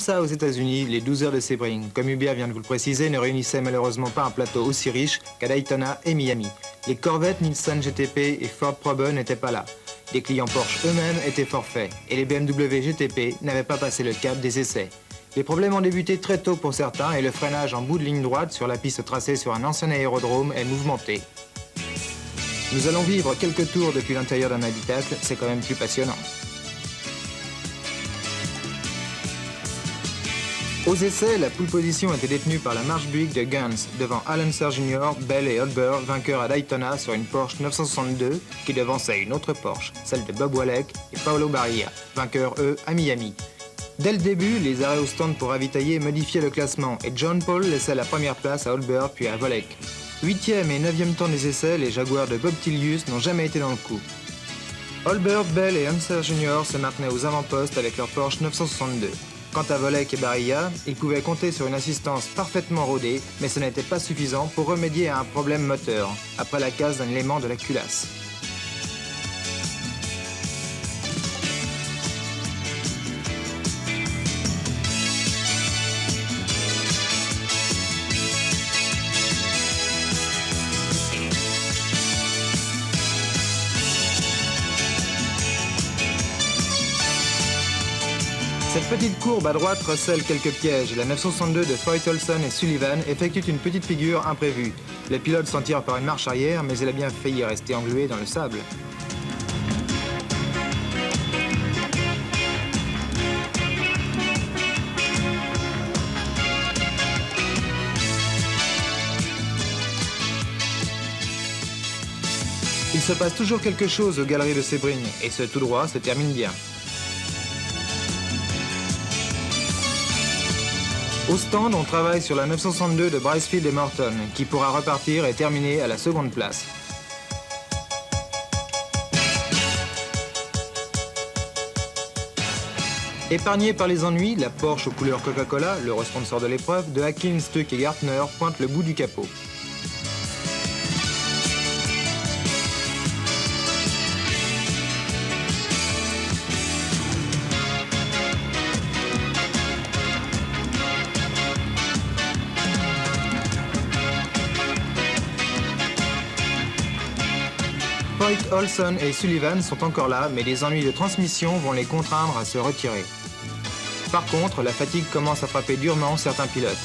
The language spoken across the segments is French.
ça, aux États-Unis, les 12 heures de Sebring, comme Hubert vient de vous le préciser, ne réunissaient malheureusement pas un plateau aussi riche qu'à Daytona et Miami. Les Corvettes, Nissan GTP et Ford Probe n'étaient pas là. Les clients Porsche eux-mêmes étaient forfaits et les BMW GTP n'avaient pas passé le cap des essais. Les problèmes ont débuté très tôt pour certains et le freinage en bout de ligne droite sur la piste tracée sur un ancien aérodrome est mouvementé. Nous allons vivre quelques tours depuis l'intérieur d'un habitacle, c'est quand même plus passionnant. Aux essais, la pole position était détenue par la March Buick de Guns, devant Al Unser Jr., Bell et Holber, vainqueurs à Daytona sur une Porsche 962, qui devançait une autre Porsche, celle de Bob Walek et Paolo Barilla, vainqueurs eux à Miami. Dès le début, les arrêts au stand pour ravitailler modifiaient le classement et John Paul laissait la première place à Holber puis à Walek. 8e et 9e temps des essais, les Jaguars de Bob Tilius n'ont jamais été dans le coup. Holber, Bell et Unser Jr. se maintenaient aux avant-postes avec leur Porsche 962. Quant à Walek et Barilla, ils pouvaient compter sur une assistance parfaitement rodée, mais ce n'était pas suffisant pour remédier à un problème moteur, après la casse d'un élément de la culasse. Cette petite courbe à droite recèle quelques pièges. La 962 de Foyt Olson et Sullivan effectue une petite figure imprévue. Le pilote s'en tire par une marche arrière, mais elle a bien failli rester engluée dans le sable. Il se passe toujours quelque chose aux galeries de Sebring, et ce tout droit se termine bien. Au stand, on travaille sur la 962 de Brycefield et Morton, qui pourra repartir et terminer à la seconde place. Épargnée par les ennuis, la Porsche aux couleurs Coca-Cola, le sponsor de l'épreuve, de Hacking, Stuck et Gartner pointe le bout du capot. Foyt, Olson et Sullivan sont encore là, mais les ennuis de transmission vont les contraindre à se retirer. Par contre, la fatigue commence à frapper durement certains pilotes.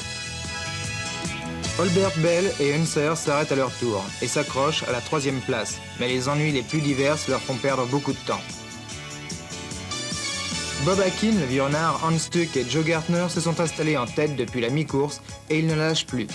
Holbert, Bell et Unser s'arrêtent à leur tour et s'accrochent à la 3e place, mais les ennuis les plus divers leur font perdre beaucoup de temps. Bob Akin, le vieux renard, Hans Stuck et Joe Gartner se sont installés en tête depuis la mi-course et ils ne lâchent plus.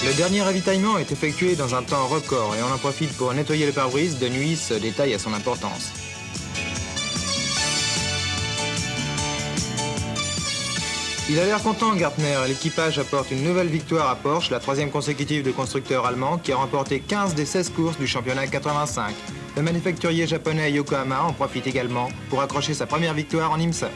Le dernier ravitaillement est effectué dans un temps record et on en profite pour nettoyer le pare-brise. De nuit, ce détail a son importance. Il a l'air content, Gartner, et l'équipage apporte une nouvelle victoire à Porsche, la 3e consécutive de constructeur allemand qui a remporté 15 des 16 courses du championnat 85. Le manufacturier japonais Yokohama en profite également pour accrocher sa première victoire en IMSA.